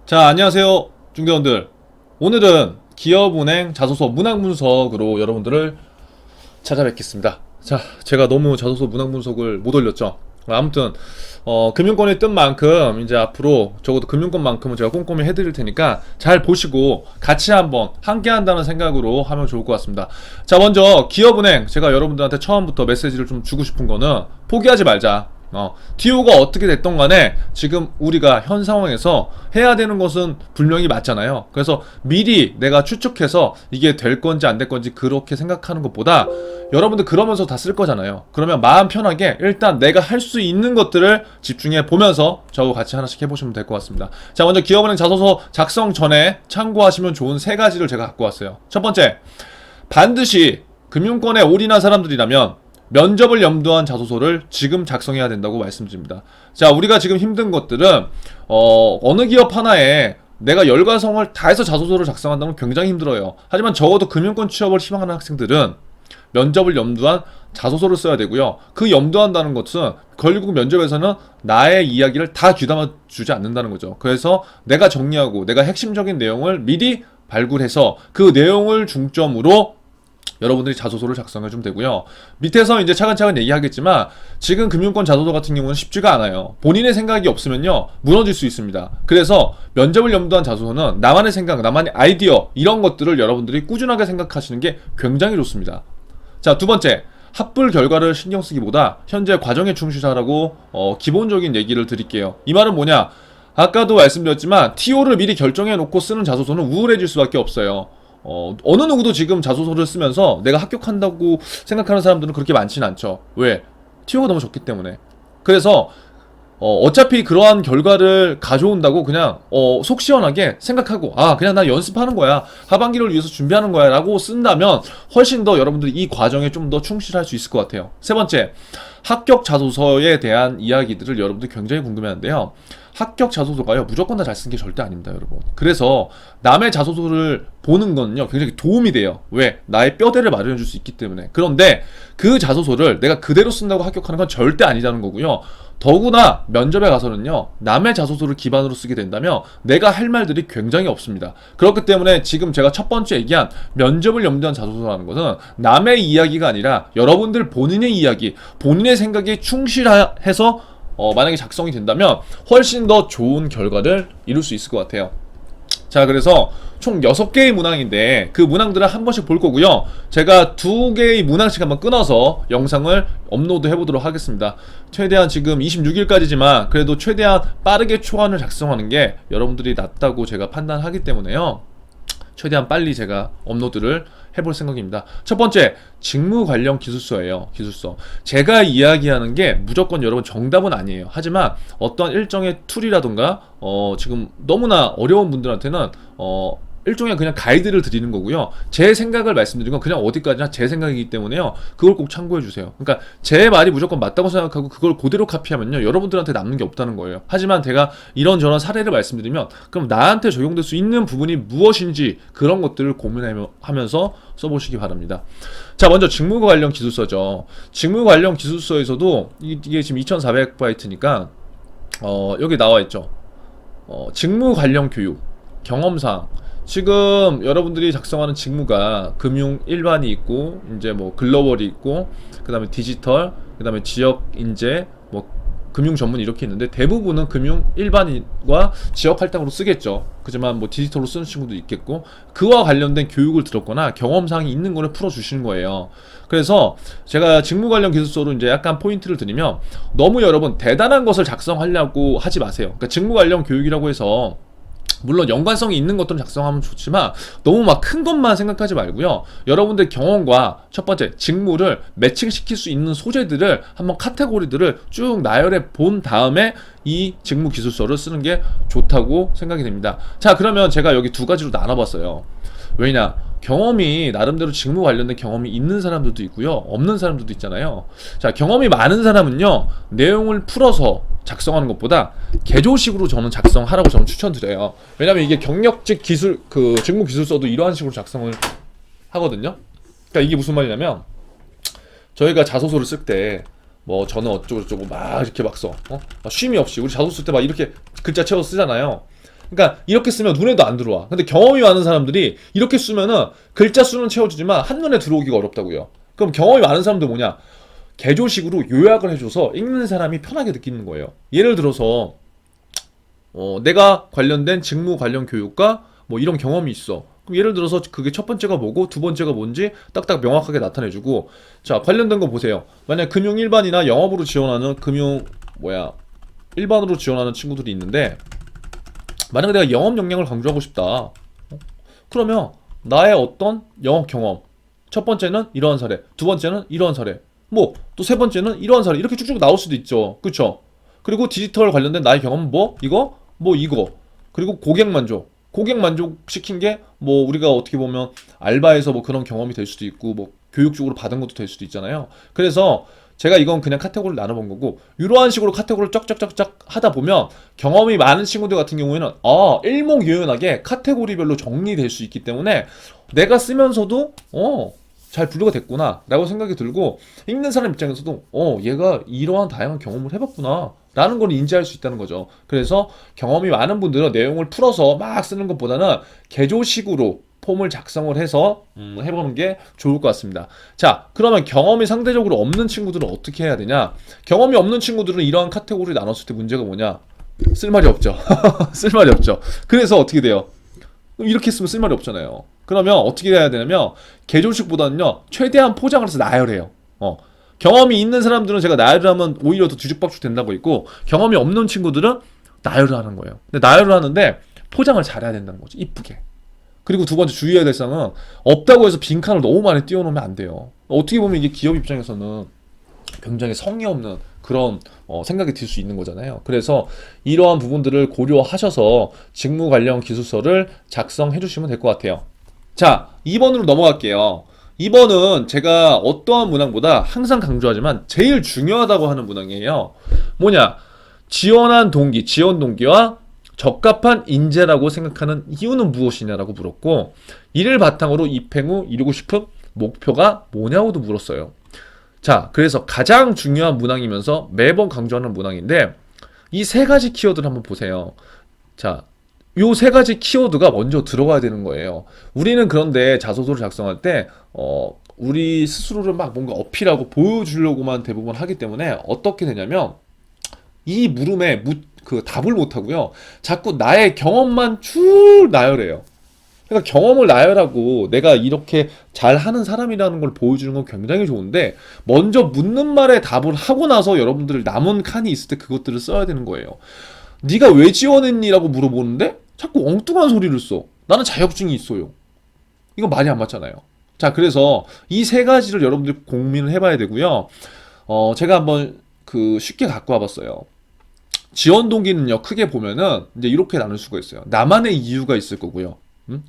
자, 안녕하세요, 중대원들. 오늘은 기업은행 자소서 문항분석으로 여러분들을 찾아뵙겠습니다. 자, 제가 너무 자소서 문항분석을 못 올렸죠. 아무튼 금융권이 뜬 만큼 이제 앞으로 적어도 금융권만큼은 제가 꼼꼼히 해드릴 테니까 잘 보시고 같이 한번 함께 한다는 생각으로 하면 좋을 것 같습니다. 자, 먼저 기업은행, 제가 여러분들한테 처음부터 메시지를 좀 주고 싶은 거는 포기하지 말자. TO가 어떻게 됐던 간에 지금 우리가 현 상황에서 해야 되는 것은 분명히 맞잖아요. 그래서 미리 내가 추측해서 이게 될 건지 안 될 건지 그렇게 생각하는 것보다 여러분들 그러면서 다 쓸 거잖아요. 그러면 마음 편하게 일단 내가 할 수 있는 것들을 집중해 보면서 저하고 같이 하나씩 해보시면 될 것 같습니다. 자, 먼저 기업은행 자소서 작성 전에 참고하시면 좋은 세 가지를 제가 갖고 왔어요. 첫 번째, 반드시 금융권에 올인한 사람들이라면 면접을 염두한 자소서를 지금 작성해야 된다고 말씀드립니다. 자, 우리가 지금 힘든 것들은 어느 기업 하나에 내가 열과성을 다해서 자소서를 작성한다면 굉장히 힘들어요. 하지만 적어도 금융권 취업을 희망하는 학생들은 면접을 염두한 자소서를 써야 되고요. 그 염두한다는 것은 결국 면접에서는 나의 이야기를 다 귀담아 주지 않는다는 거죠. 그래서 내가 정리하고 내가 핵심적인 내용을 미리 발굴해서 그 내용을 중점으로 여러분들이 자소서를 작성해 주면 되고요. 밑에서 이제 차근차근 얘기하겠지만 지금 금융권 자소서 같은 경우는 쉽지가 않아요. 본인의 생각이 없으면요 무너질 수 있습니다. 그래서 면접을 염두한 자소서는 나만의 생각, 나만의 아이디어 이런 것들을 여러분들이 꾸준하게 생각하시는 게 굉장히 좋습니다. 자, 두 번째, 합불 결과를 신경 쓰기보다 현재 과정에 충실하라고 기본적인 얘기를 드릴게요. 이 말은 뭐냐? 아까도 말씀드렸지만 TO를 미리 결정해 놓고 쓰는 자소서는 우울해질 수밖에 없어요. 어느 누구도 지금 자소서를 쓰면서 내가 합격한다고 생각하는 사람들은 그렇게 많지는 않죠. 왜? TO가 너무 적기 때문에. 그래서 어차피 그러한 결과를 가져온다고 그냥 속 시원하게 생각하고 그냥 나 연습하는 거야, 하반기를 위해서 준비하는 거야 라고 쓴다면 훨씬 더 여러분들이 이 과정에 좀 더 충실할 수 있을 것 같아요. 세 번째, 합격 자소서에 대한 이야기들을 여러분들 굉장히 궁금해하는데요. 합격 자소서가요 무조건 다 잘 쓴 게 절대 아닙니다, 여러분. 그래서 남의 자소서를 보는 거는요 굉장히 도움이 돼요. 왜? 나의 뼈대를 마련해 줄 수 있기 때문에. 그런데 그 자소서를 내가 그대로 쓴다고 합격하는 건 절대 아니라는 거고요. 더구나 면접에 가서는요 남의 자소서를 기반으로 쓰게 된다면 내가 할 말들이 굉장히 없습니다. 그렇기 때문에 지금 제가 첫 번째 얘기한 면접을 염두한 자소서라는 것은 남의 이야기가 아니라 여러분들 본인의 이야기, 본인의 생각에 충실해서 만약에 작성이 된다면 훨씬 더 좋은 결과를 이룰 수 있을 것 같아요. 자, 그래서 총 6개의 문항인데 그 문항들을 한 번씩 볼 거고요. 제가 2개의 문항씩 한번 끊어서 영상을 업로드 해보도록 하겠습니다. 최대한 지금 26일까지지만 그래도 최대한 빠르게 초안을 작성하는 게 여러분들이 낫다고 제가 판단하기 때문에요. 최대한 빨리 제가 업로드를 해볼 생각입니다. 첫 번째, 직무 관련 기술서예요. 기술서. 제가 이야기하는 게 무조건 여러분 정답은 아니에요. 하지만 어떤 일정의 툴이라던가 지금 너무나 어려운 분들한테는 일종의 그냥 가이드를 드리는 거고요. 제 생각을 말씀드린 건 그냥 어디까지나 제 생각이기 때문에요. 그걸 꼭 참고해 주세요. 그러니까 제 말이 무조건 맞다고 생각하고 그걸 그대로 카피하면요 여러분들한테 남는 게 없다는 거예요. 하지만 제가 이런저런 사례를 말씀드리면 그럼 나한테 적용될 수 있는 부분이 무엇인지 그런 것들을 고민하면서 써보시기 바랍니다. 자, 먼저 직무 관련 기술서죠. 직무 관련 기술서에서도 이게 지금 2400바이트니까 여기 나와 있죠. 직무 관련 교육, 경험사항. 지금 여러분들이 작성하는 직무가 금융 일반이 있고 이제 뭐 글로벌이 있고 그다음에 디지털, 그다음에 지역 인재, 뭐 금융 전문 이렇게 있는데 대부분은 금융 일반인과 지역 할당으로 쓰겠죠. 그지만 뭐 디지털로 쓰는 친구도 있겠고 그와 관련된 교육을 들었거나 경험사항이 있는 거를 풀어주시는 거예요. 그래서 제가 직무 관련 기술서로 이제 약간 포인트를 드리면 너무 여러분 대단한 것을 작성하려고 하지 마세요. 그러니까 직무 관련 교육이라고 해서 물론 연관성이 있는 것들은 작성하면 좋지만 너무 막 큰 것만 생각하지 말고요. 여러분들 경험과 첫 번째 직무를 매칭시킬 수 있는 소재들을 한번 카테고리들을 쭉 나열해 본 다음에 이 직무 기술서를 쓰는 게 좋다고 생각이 됩니다. 자, 그러면 제가 여기 두 가지로 나눠봤어요. 왜냐? 경험이 나름대로 직무 관련된 경험이 있는 사람들도 있고요, 없는 사람들도 있잖아요. 자, 경험이 많은 사람은요 내용을 풀어서 작성하는 것보다 개조식으로 저는 작성하라고 저는 추천드려요. 왜냐면 이게 경력직 기술 그 직무 기술서도 이러한 식으로 작성을 하거든요. 그러니까 이게 무슨 말이냐면 저희가 자소서를 쓸 때 뭐 저는 어쩌고저쩌고 막 이렇게 막 써. 쉼이 없이 우리 자소서 쓸 때 막 이렇게 글자 채워서 쓰잖아요. 그러니까 이렇게 쓰면 눈에도 안 들어와. 근데 경험이 많은 사람들이 이렇게 쓰면은 글자 수는 채워주지만 한눈에 들어오기가 어렵다고요. 그럼 경험이 많은 사람들 뭐냐? 개조식으로 요약을 해줘서 읽는 사람이 편하게 느끼는 거예요. 예를 들어서 내가 관련된 직무 관련 교육과 뭐 이런 경험이 있어. 그럼 예를 들어서 그게 첫 번째가 뭐고 두 번째가 뭔지 딱딱 명확하게 나타내주고, 자 관련된 거 보세요. 만약 금융 일반이나 영업으로 지원하는 일반으로 지원하는 친구들이 있는데, 만약에 내가 영업 역량을 강조하고 싶다. 그러면 나의 어떤 영업 경험, 첫 번째는 이러한 사례, 두 번째는 이러한 사례, 뭐 또 세 번째는 이러한 사례, 이렇게 쭉쭉 나올 수도 있죠. 그쵸? 그리고 디지털 관련된 나의 경험은 이거. 그리고 고객 만족시킨 게 뭐 우리가 어떻게 보면 알바에서 뭐 그런 경험이 될 수도 있고, 뭐 교육적으로 받은 것도 될 수도 있잖아요. 그래서 제가 이건 그냥 카테고리를 나눠본 거고, 이러한 식으로 카테고리를 쫙쫙쫙쫙 하다 보면 경험이 많은 친구들 같은 경우에는 일목요연하게 카테고리별로 정리될 수 있기 때문에 내가 쓰면서도 잘 분류가 됐구나 라고 생각이 들고, 읽는 사람 입장에서도 얘가 이러한 다양한 경험을 해봤구나 라는 걸 인지할 수 있다는 거죠. 그래서 경험이 많은 분들은 내용을 풀어서 막 쓰는 것보다는 개조식으로 폼을 작성을 해서 해보는 게 좋을 것 같습니다. 자, 그러면 경험이 상대적으로 없는 친구들은 어떻게 해야 되냐? 경험이 없는 친구들은 이러한 카테고리를 나눴을 때 문제가 뭐냐? 쓸말이 없죠. 쓸말이 없죠. 그래서 어떻게 돼요? 이렇게 쓰면 쓸말이 없잖아요. 그러면 어떻게 해야 되냐면, 개조식보다는요 최대한 포장을 해서 나열해요. 경험이 있는 사람들은 제가 나열을 하면 오히려 더 뒤죽박죽 된다고 했고, 경험이 없는 친구들은 나열을 하는 거예요. 근데 나열을 하는데 포장을 잘해야 된다는 거죠. 이쁘게. 그리고 두 번째 주의해야 될 사항은, 없다고 해서 빈칸을 너무 많이 띄워놓으면 안 돼요. 어떻게 보면 이게 기업 입장에서는 굉장히 성의 없는 그런 생각이 들 수 있는 거잖아요. 그래서 이러한 부분들을 고려하셔서 직무 관련 기술서를 작성해 주시면 될 것 같아요. 자, 2번으로 넘어갈게요. 2번은 제가 어떠한 문항보다 항상 강조하지만 제일 중요하다고 하는 문항이에요. 뭐냐? 지원 동기와 적합한 인재라고 생각하는 이유는 무엇이냐라고 물었고, 이를 바탕으로 입행 후 이루고 싶은 목표가 뭐냐고도 물었어요. 자, 그래서 가장 중요한 문항이면서 매번 강조하는 문항인데, 이 세 가지 키워드를 한번 보세요. 자, 요 세 가지 키워드가 먼저 들어가야 되는 거예요. 우리는 그런데 자소서를 작성할 때 우리 스스로를 막 뭔가 어필하고 보여주려고만 대부분 하기 때문에 어떻게 되냐면, 이 물음에 답을 못 하고요, 자꾸 나의 경험만 쭉 나열해요. 그러니까 경험을 나열하고 내가 이렇게 잘하는 사람이라는 걸 보여주는 건 굉장히 좋은데, 먼저 묻는 말에 답을 하고 나서 여러분들 남은 칸이 있을 때 그것들을 써야 되는 거예요. 네가 왜 지원했니? 라고 물어보는데 자꾸 엉뚱한 소리를 써. 나는 자격증이 있어요. 이건 말이 안 맞잖아요. 자, 그래서 이 세 가지를 여러분들 고민을 해봐야 되고요. 제가 한번 쉽게 갖고 와봤어요. 지원 동기는요, 크게 보면은 이제 이렇게 나눌 수가 있어요. 나만의 이유가 있을 거고요.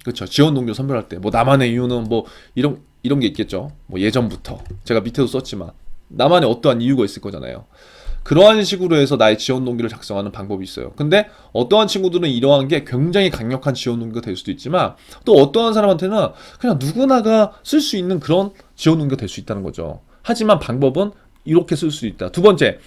그렇죠. 지원 동료 선별할 때 뭐 나만의 이유는 뭐 이런 게 있겠죠. 뭐 예전부터 제가 밑에도 썼지만 나만의 어떠한 이유가 있을 거잖아요. 그러한 식으로 해서 나의 지원 동기를 작성하는 방법이 있어요. 근데 어떠한 친구들은 이러한 게 굉장히 강력한 지원 동기가 될 수도 있지만, 또 어떠한 사람한테는 그냥 누구나가 쓸 수 있는 그런 지원 동기가 될 수 있다는 거죠. 하지만 방법은 이렇게 쓸 수 있다. 두 번째,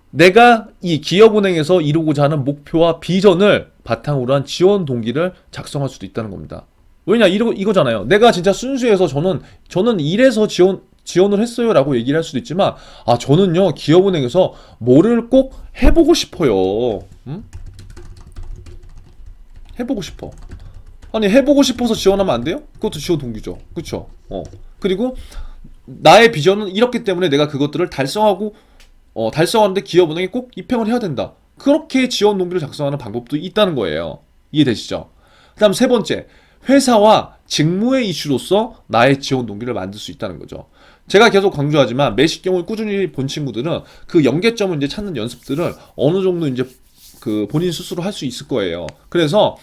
내가 이 기업은행에서 이루고자 하는 목표와 비전을 바탕으로 한 지원 동기를 작성할 수도 있다는 겁니다. 왜냐, 이거잖아요. 내가 진짜 순수해서 저는 이래서 지원을 했어요 라고 얘기를 할 수도 있지만, 저는요 기업은행에서 뭐를 꼭 해보고 싶어요. 해보고 싶어. 아니, 해보고 싶어서 지원하면 안 돼요? 그것도 지원 동기죠. 그쵸? 그리고 나의 비전은 이렇기 때문에 내가 그것들을 달성하는데 기업은행에 꼭 입행을 해야 된다. 그렇게 지원 동기를 작성하는 방법도 있다는 거예요. 이해되시죠? 그 다음 세 번째, 회사와 직무의 이슈로서 나의 지원 동기를 만들 수 있다는 거죠. 제가 계속 강조하지만 매식경을 꾸준히 본 친구들은 그 연계점을 이제 찾는 연습들을 어느 정도 이제 본인 스스로 할 수 있을 거예요. 그래서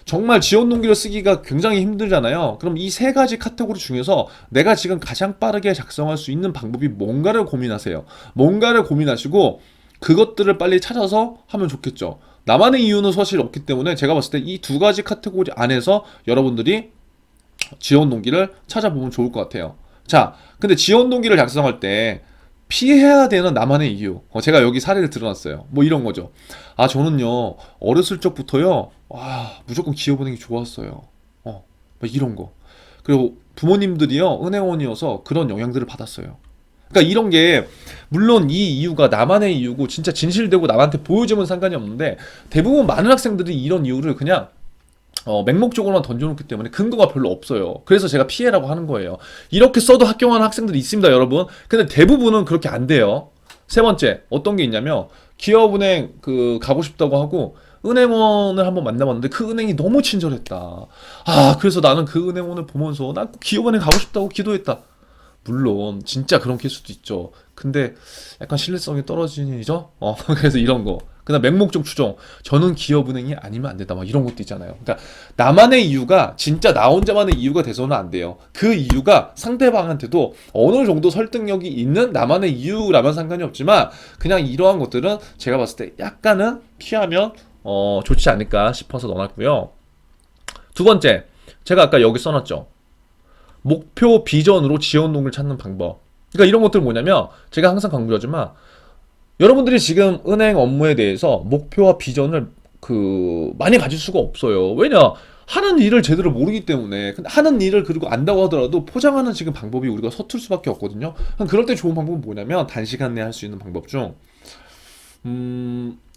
정말 지원 동기를 쓰기가 굉장히 힘들잖아요. 그럼 이 세 가지 카테고리 중에서 내가 지금 가장 빠르게 작성할 수 있는 방법이 뭔가를 고민하세요. 뭔가를 고민하시고 그것들을 빨리 찾아서 하면 좋겠죠. 나만의 이유는 사실 없기 때문에 제가 봤을 때 이 두 가지 카테고리 안에서 여러분들이 지원 동기를 찾아보면 좋을 것 같아요. 자, 근데 지원 동기를 작성할 때 피해야 되는 나만의 이유. 제가 여기 사례를 들어놨어요. 뭐 이런 거죠. 아, 저는요, 어렸을 적부터요, 와, 무조건 기업은행이 좋았어요. 막 이런 거. 그리고 부모님들이요, 은행원이어서 그런 영향들을 받았어요. 그러니까 이런 게, 물론 이 이유가 나만의 이유고, 진짜 진실되고 남한테 보여주면 상관이 없는데, 대부분 많은 학생들이 이런 이유를 그냥 맹목적으로만 던져놓기 때문에 근거가 별로 없어요. 그래서 제가 피해라고 하는 거예요. 이렇게 써도 합격하는 학생들이 있습니다, 여러분. 근데 대부분은 그렇게 안 돼요. 세 번째, 어떤 게 있냐면, 기업은행 가고 싶다고 하고, 은행원을 한번 만나봤는데 그 은행이 너무 친절했다. 아, 그래서 나는 그 은행원을 보면서 난 꼭 기업은행 가고 싶다고 기도했다. 물론 진짜 그런 케이스도 있죠. 근데 약간 신뢰성이 떨어지죠. 그래서 이런 거. 그다음 맹목적 추정. 저는 기업은행이 아니면 안 된다. 막 이런 것도 있잖아요. 그러니까 나만의 이유가 진짜 나 혼자만의 이유가 돼서는 안 돼요. 그 이유가 상대방한테도 어느 정도 설득력이 있는 나만의 이유라면 상관이 없지만 그냥 이러한 것들은 제가 봤을 때 약간은 피하면 좋지 않을까 싶어서 넣어놨고요. 두 번째, 제가 아까 여기 써놨죠. 목표 비전으로 지원 동기를 찾는 방법. 그러니까 이런 것들 뭐냐면 제가 항상 강조하지만 여러분들이 지금 은행 업무에 대해서 목표와 비전을 많이 가질 수가 없어요. 왜냐? 하는 일을 제대로 모르기 때문에. 근데 하는 일을 그리고 안다고 하더라도 포장하는 지금 방법이 우리가 서툴 수밖에 없거든요. 그럴 때 좋은 방법은 뭐냐면 단시간 내에 할 수 있는 방법 중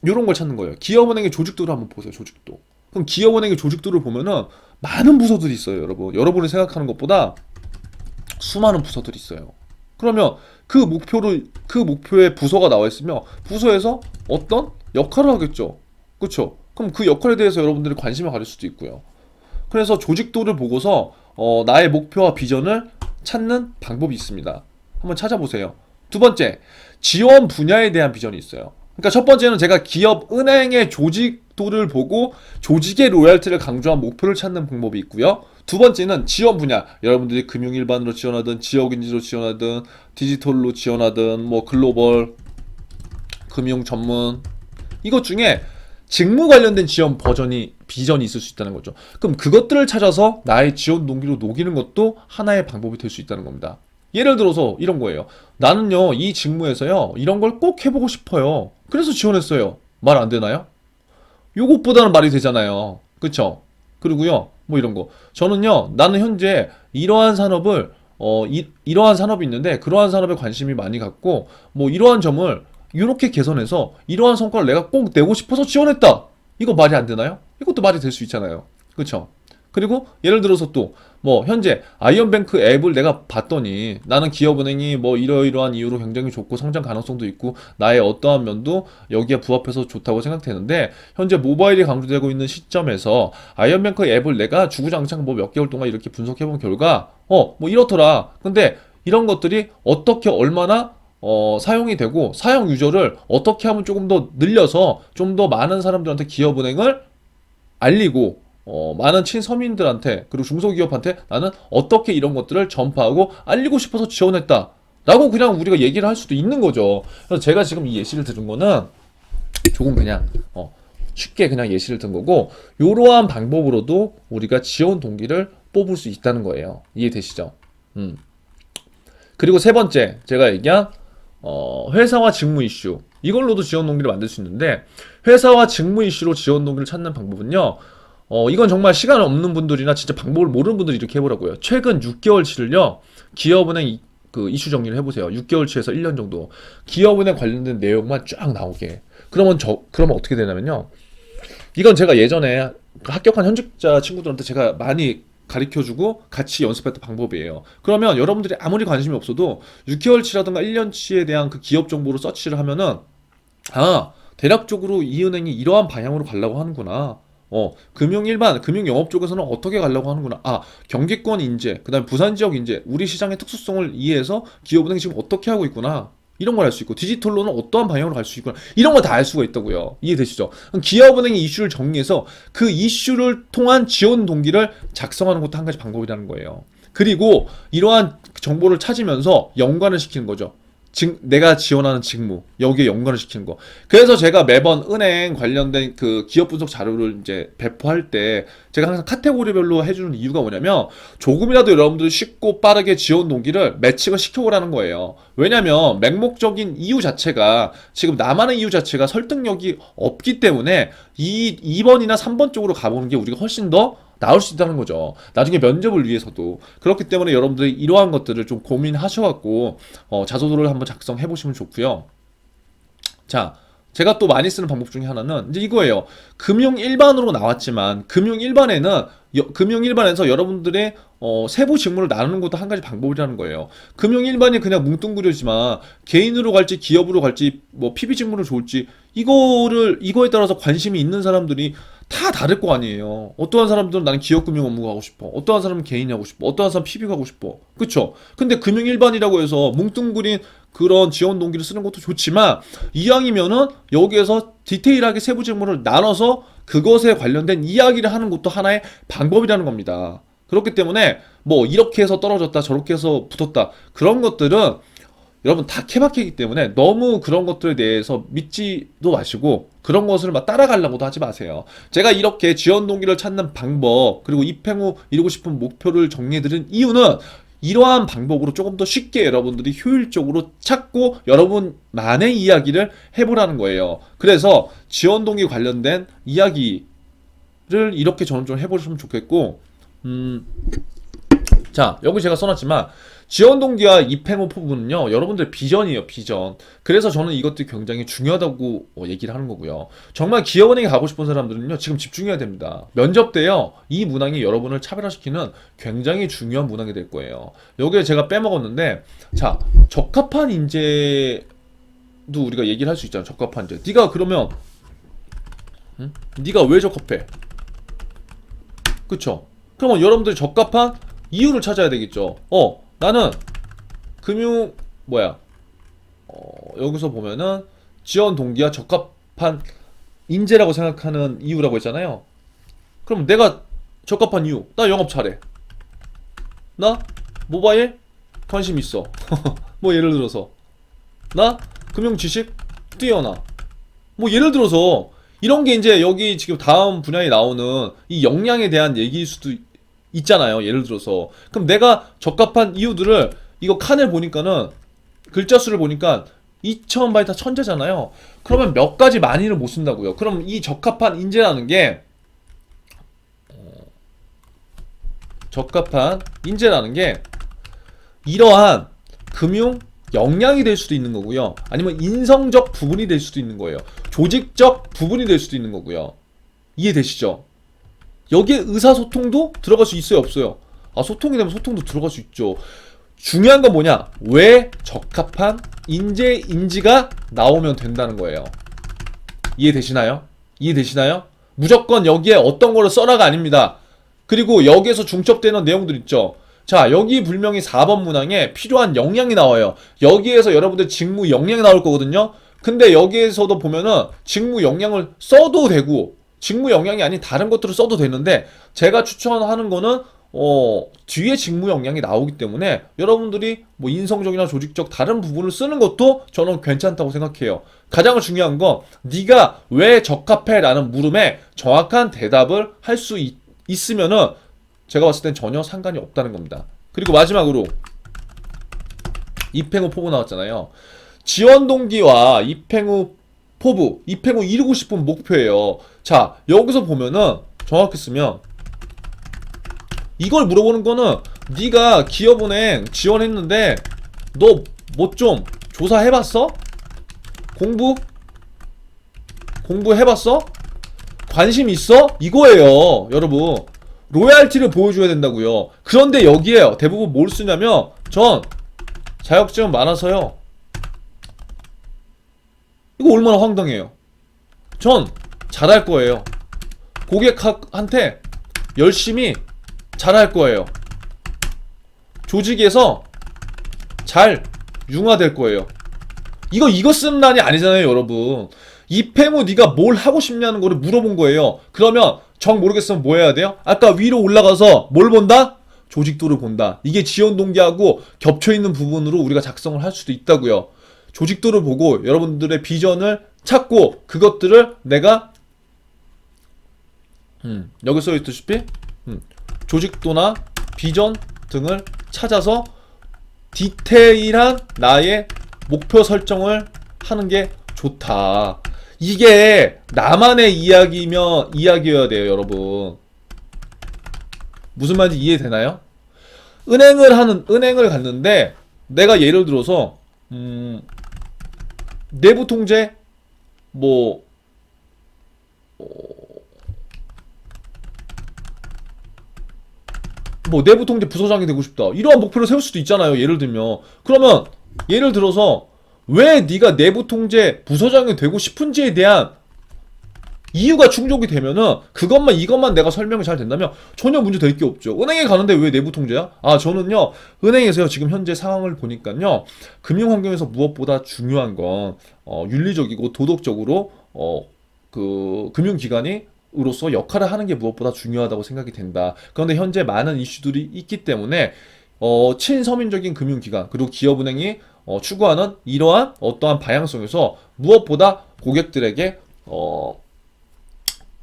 요런 걸 찾는 거예요. 기업은행의 조직도를 한번 보세요. 조직도. 그럼 기업은행의 조직도를 보면은 많은 부서들이 있어요, 여러분. 여러분이 생각하는 것보다 수많은 부서들이 있어요. 그러면 그 목표에 부서가 나와 있으면 부서에서 어떤 역할을 하겠죠. 그렇죠? 그럼 그 역할에 대해서 여러분들이 관심을 가질 수도 있고요. 그래서 조직도를 보고서 나의 목표와 비전을 찾는 방법이 있습니다. 한번 찾아보세요. 두 번째, 지원 분야에 대한 비전이 있어요. 그러니까 첫 번째는 제가 기업 은행의 조직도를 보고 조직의 로열티를 강조한 목표를 찾는 방법이 있고요. 두 번째는 지원 분야. 여러분들이 금융 일반으로 지원하든 지역인지로 지원하든 디지털로 지원하든 뭐 글로벌 금융 전문 이것 중에 직무 관련된 지원 비전이 있을 수 있다는 거죠. 그럼 그것들을 찾아서 나의 지원 동기로 녹이는 것도 하나의 방법이 될 수 있다는 겁니다. 예를 들어서 이런 거예요. 나는요, 이 직무에서요, 이런 걸 꼭 해보고 싶어요. 그래서 지원했어요. 말 안 되나요? 요것보다는 말이 되잖아요. 그쵸? 그리고요, 뭐 이런 거. 저는요, 나는 현재 이러한 산업을, 이러한 산업이 있는데, 그러한 산업에 관심이 많이 갖고, 뭐 이러한 점을 이렇게 개선해서, 이러한 성과를 내가 꼭 내고 싶어서 지원했다. 이거 말이 안 되나요? 이것도 말이 될 수 있잖아요. 그쵸? 그리고 예를 들어서 또 뭐 현재 아이언뱅크 앱을 내가 봤더니 나는 기업은행이 뭐 이러이러한 이유로 굉장히 좋고 성장 가능성도 있고 나의 어떠한 면도 여기에 부합해서 좋다고 생각되는데 현재 모바일이 강조되고 있는 시점에서 아이언뱅크 앱을 내가 주구장창 뭐 몇 개월 동안 이렇게 분석해본 결과 뭐 이렇더라. 근데 이런 것들이 어떻게 얼마나 사용이 되고 사용 유저를 어떻게 하면 조금 더 늘려서 좀 더 많은 사람들한테 기업은행을 알리고 많은 친서민들한테 그리고 중소기업한테 나는 어떻게 이런 것들을 전파하고 알리고 싶어서 지원했다 라고 그냥 우리가 얘기를 할 수도 있는 거죠. 그래서 제가 지금 이 예시를 들은 거는 조금 그냥 쉽게 그냥 예시를 든 거고 이러한 방법으로도 우리가 지원 동기를 뽑을 수 있다는 거예요. 이해되시죠? 그리고 세 번째 제가 얘기한 회사와 직무 이슈 이걸로도 지원 동기를 만들 수 있는데 회사와 직무 이슈로 지원 동기를 찾는 방법은요. 이건 정말 시간 없는 분들이나 진짜 방법을 모르는 분들이 이렇게 해보라고요. 최근 6개월치를요, 기업은행 이슈 정리를 해보세요. 6개월치에서 1년 정도. 기업은행 관련된 내용만 쫙 나오게. 그러면 어떻게 되냐면요. 이건 제가 예전에 합격한 현직자 친구들한테 제가 많이 가르쳐주고 같이 연습했던 방법이에요. 그러면 여러분들이 아무리 관심이 없어도 6개월치라든가 1년치에 대한 그 기업 정보를 서치를 하면은, 대략적으로 이 은행이 이러한 방향으로 가려고 하는구나. 금융 영업 쪽에서는 어떻게 가려고 하는구나. 경기권 인재, 그 다음에 부산 지역 인재, 우리 시장의 특수성을 이해해서 기업은행이 지금 어떻게 하고 있구나. 이런 걸 알 수 있고, 디지털로는 어떠한 방향으로 갈 수 있구나. 이런 걸 다 알 수가 있다고요. 이해되시죠? 그럼 기업은행이 이슈를 정리해서 그 이슈를 통한 지원 동기를 작성하는 것도 한 가지 방법이라는 거예요. 그리고 이러한 정보를 찾으면서 연관을 시키는 거죠. 내가 지원하는 직무 여기에 연관을 시키는 거. 그래서 제가 매번 은행 관련된 그 기업 분석 자료를 이제 배포할 때 제가 항상 카테고리별로 해주는 이유가 뭐냐면 조금이라도 여러분들이 쉽고 빠르게 지원 동기를 매칭을 시켜보라는 거예요. 왜냐면 맹목적인 이유 자체가 지금 나만의 이유 자체가 설득력이 없기 때문에 2번이나 3번 쪽으로 가보는 게 우리가 훨씬 더 나올 수 있다는 거죠. 나중에 면접을 위해서도. 그렇기 때문에 여러분들이 이러한 것들을 좀 고민하셔갖고 자소서를 한번 작성해 보시면 좋고요. 자, 제가 또 많이 쓰는 방법 중에 하나는 이제 이거예요. 금융 일반으로 나왔지만 금융 일반에서 여러분들의 세부 직무를 나누는 것도 한 가지 방법이라는 거예요. 금융 일반이 그냥 뭉뚱그려지만 개인으로 갈지 기업으로 갈지 뭐 PB 직무를 좋을지 이거에 따라서 관심이 있는 사람들이 다 다를 거 아니에요. 어떠한 사람들은 나는 기업금융 업무 가고 싶어. 어떠한 사람은 개인이 하고 싶어. 어떠한 사람은 PB 가고 싶어. 그쵸? 근데 금융 일반이라고 해서 뭉뚱그린 그런 지원 동기를 쓰는 것도 좋지만 이왕이면은 여기에서 디테일하게 세부 직무를 나눠서 그것에 관련된 이야기를 하는 것도 하나의 방법이라는 겁니다. 그렇기 때문에 뭐 이렇게 해서 떨어졌다 저렇게 해서 붙었다 그런 것들은 여러분 다 케바케이기 때문에 너무 그런 것들에 대해서 믿지도 마시고 그런 것을 막 따라가려고도 하지 마세요. 제가 이렇게 지원 동기를 찾는 방법 그리고 입행 후 이루고 싶은 목표를 정리해드린 이유는 이러한 방법으로 조금 더 쉽게 여러분들이 효율적으로 찾고 여러분만의 이야기를 해보라는 거예요. 그래서 지원 동기 관련된 이야기를 이렇게 저는 좀 해보시면 좋겠고 자, 여기 제가 써놨지만 지원 동기와 입행 후 포부는요 여러분들 비전이에요. 비전. 그래서 저는 이것들이 굉장히 중요하다고 얘기를 하는 거고요. 정말 기업은행에 가고 싶은 사람들은요 지금 집중해야 됩니다. 면접 때요 이 문항이 여러분을 차별화시키는 굉장히 중요한 문항이 될 거예요. 여기에 제가 빼먹었는데 자, 적합한 인재도 우리가 얘기를 할 수 있잖아. 적합한 인재. 네가 그러면 네가 왜 적합해? 그쵸? 그러면 여러분들이 적합한 이유를 찾아야 되겠죠. 나는 여기서 보면은 지원 동기와 적합한 인재라고 생각하는 이유라고 했잖아요. 그럼 내가 적합한 이유, 나 영업 잘해. 나 모바일 관심 있어. 뭐 예를 들어서 나 금융 지식 뛰어나. 뭐 예를 들어서 이런 게 이제 여기 지금 다음 분야에 나오는 이 역량에 대한 얘기일 수도 있잖아요. 예를 들어서 그럼 내가 적합한 이유들을 이거 칸을 보니까는 글자 수를 보니까 2,000바이 다 천재잖아요. 그러면 몇 가지 많이를 못 쓴다고요. 그럼 이 적합한 인재라는 게 이러한 금융 역량이 될 수도 있는 거고요. 아니면 인성적 부분이 될 수도 있는 거예요. 조직적 부분이 될 수도 있는 거고요. 이해되시죠? 여기에 의사소통도 들어갈 수 있어요, 없어요? 소통이 되면 소통도 들어갈 수 있죠. 중요한 건 뭐냐? 왜 적합한 인재인지가 나오면 된다는 거예요. 이해되시나요? 무조건 여기에 어떤 거를 써라가 아닙니다. 그리고 여기에서 중첩되는 내용들 있죠. 자, 여기 분명히 4번 문항에 필요한 역량이 나와요. 여기에서 여러분들 직무 역량이 나올 거거든요. 근데 여기에서도 보면은 직무 역량을 써도 되고 직무 역량이 아닌 다른 것들을 써도 되는데 제가 추천하는 거는 뒤에 직무 역량이 나오기 때문에 여러분들이 뭐 인성적이나 조직적 다른 부분을 쓰는 것도 저는 괜찮다고 생각해요. 가장 중요한 건 네가 왜 적합해? 라는 물음에 정확한 대답을 할 수 있으면은 제가 봤을 땐 전혀 상관이 없다는 겁니다. 그리고 마지막으로 입행 후 포부 나왔잖아요. 지원 동기와 입행 후 포부, 입행 후 이루고 싶은 목표예요. 자, 여기서 보면은 정확히 쓰면 이걸 물어보는 거는 네가 기업은행 지원했는데 너 뭐 좀 조사해봤어? 공부해봤어? 관심 있어? 이거예요, 여러분. 로얄티를 보여줘야 된다고요. 그런데 여기에 대부분 뭘 쓰냐면 전 자격증 많아서요. 이거 얼마나 황당해요. 전 잘할 거예요. 고객한테 열심히 잘할 거예요. 조직에서 잘 융화될 거예요. 이거 쓰는 난이 아니잖아요, 여러분. 입행 후 네가 뭘 하고 싶냐는 거를 물어본 거예요. 그러면 정 모르겠으면 뭐 해야 돼요? 아까 위로 올라가서 뭘 본다? 조직도를 본다. 이게 지원 동기하고 겹쳐있는 부분으로 우리가 작성을 할 수도 있다고요. 조직도를 보고 여러분들의 비전을 찾고 그것들을 내가 여기 써있다시피 조직도나 비전 등을 찾아서 디테일한 나의 목표 설정을 하는 게 좋다. 이게 나만의 이야기여야 돼요, 여러분. 무슨 말인지 이해되나요? 은행을 갔는데 내가 예를 들어서 내부 통제 뭐 내부 통제 부서장이 되고 싶다. 이러한 목표를 세울 수도 있잖아요. 예를 들면. 그러면 예를 들어서 왜 네가 내부 통제 부서장이 되고 싶은지에 대한 이유가 충족이 되면은 이것만 내가 설명이 잘 된다면 전혀 문제 될 게 없죠. 은행에 가는데 왜 내부 통제야? 저는요 은행에서요 지금 현재 상황을 보니까요 금융 환경에서 무엇보다 중요한 건 윤리적이고 도덕적으로 그 금융기관이 으로서 역할을 하는 게 무엇보다 중요하다고 생각이 된다. 그런데 현재 많은 이슈들이 있기 때문에 친서민적인 금융기관 그리고 기업은행이 추구하는 이러한 어떠한 방향성에서 무엇보다 고객들에게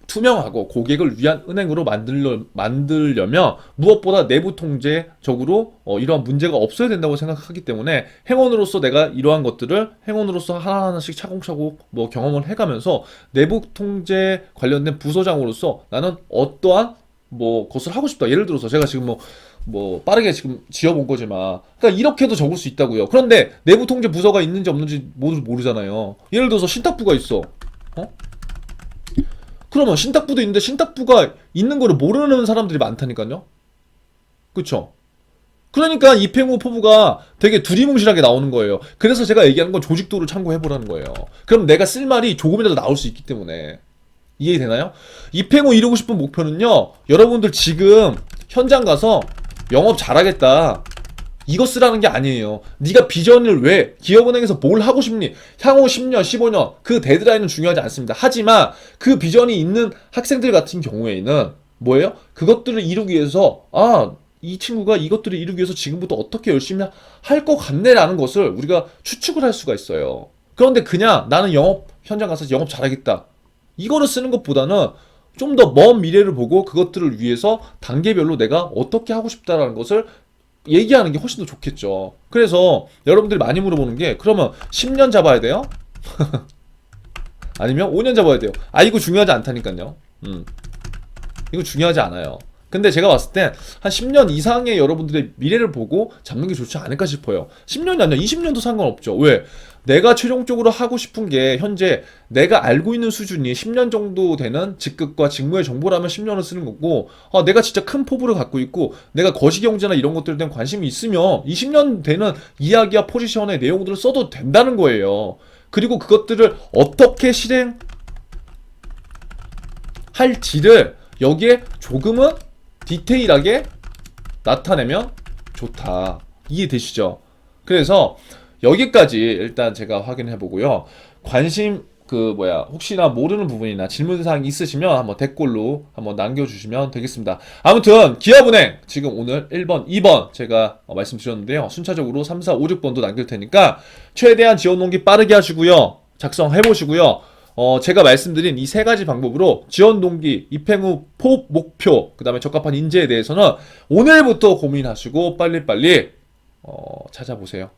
투명하고 고객을 위한 은행으로 만들려면 무엇보다 내부 통제적으로 이러한 문제가 없어야 된다고 생각하기 때문에 행원으로서 내가 이러한 것들을 행원으로서 하나하나씩 차곡차곡 경험을 해가면서 내부 통제 관련된 부서장으로서 나는 어떠한 것을 하고 싶다. 예를 들어서 제가 지금 빠르게 지금 지어본 거지만 그러니까 이렇게도 적을 수 있다고요. 그런데 내부 통제 부서가 있는지 없는지 모르잖아요. 예를 들어서 신탁부가 있어. 그러면 신탁부도 있는데 신탁부가 있는 거를 모르는 사람들이 많다니까요. 그쵸? 그러니까 이팽우 포부가 되게 두리뭉실하게 나오는 거예요. 그래서 제가 얘기하는 건 조직도를 참고해보라는 거예요. 그럼 내가 쓸 말이 조금이라도 나올 수 있기 때문에. 이해되나요? 이팽우 이루고 싶은 목표는요, 여러분들 지금 현장 가서 영업 잘하겠다, 이거 쓰라는 게 아니에요. 네가 비전을 왜 기업은행에서 뭘 하고 싶니? 향후 10년, 15년 그 데드라인은 중요하지 않습니다. 하지만 그 비전이 있는 학생들 같은 경우에는 뭐예요? 그것들을 이루기 위해서 이 친구가 이것들을 이루기 위해서 지금부터 어떻게 열심히 할 것 같네라는 것을 우리가 추측을 할 수가 있어요. 그런데 그냥 나는 영업 현장 가서 영업 잘하겠다, 이거를 쓰는 것보다는 좀 더 먼 미래를 보고 그것들을 위해서 단계별로 내가 어떻게 하고 싶다라는 것을 얘기하는 게 훨씬 더 좋겠죠. 그래서 여러분들이 많이 물어보는 게 그러면 10년 잡아야 돼요? 아니면 5년 잡아야 돼요? 이거 중요하지 않다니까요. 이거 중요하지 않아요. 근데 제가 봤을 땐 한 10년 이상의 여러분들의 미래를 보고 잡는 게 좋지 않을까 싶어요. 10년이 아니라 20년도 상관없죠. 왜? 내가 최종적으로 하고 싶은 게 현재 내가 알고 있는 수준이 10년 정도 되는 직급과 직무의 정보라면 10년을 쓰는 거고, 내가 진짜 큰 포부를 갖고 있고 내가 거시경제나 이런 것들에 대한 관심이 있으면 20년 되는 이야기와 포지션의 내용들을 써도 된다는 거예요. 그리고 그것들을 어떻게 실행할지를 여기에 조금은 디테일하게 나타내면 좋다. 이해되시죠? 그래서 여기까지 일단 제가 확인해 보고요. 관심 혹시나 모르는 부분이나 질문사항이 있으시면 한번 댓글로 한번 남겨주시면 되겠습니다. 아무튼 기업은행 지금 오늘 1번, 2번 제가 말씀드렸는데요. 순차적으로 3, 4, 5, 6번도 남길 테니까 최대한 지원 동기 빠르게 하시고요. 작성해 보시고요. 제가 말씀드린 이 세 가지 방법으로 지원 동기, 입행 후 목표, 그 다음에 적합한 인재에 대해서는 오늘부터 고민하시고 빨리빨리 찾아보세요.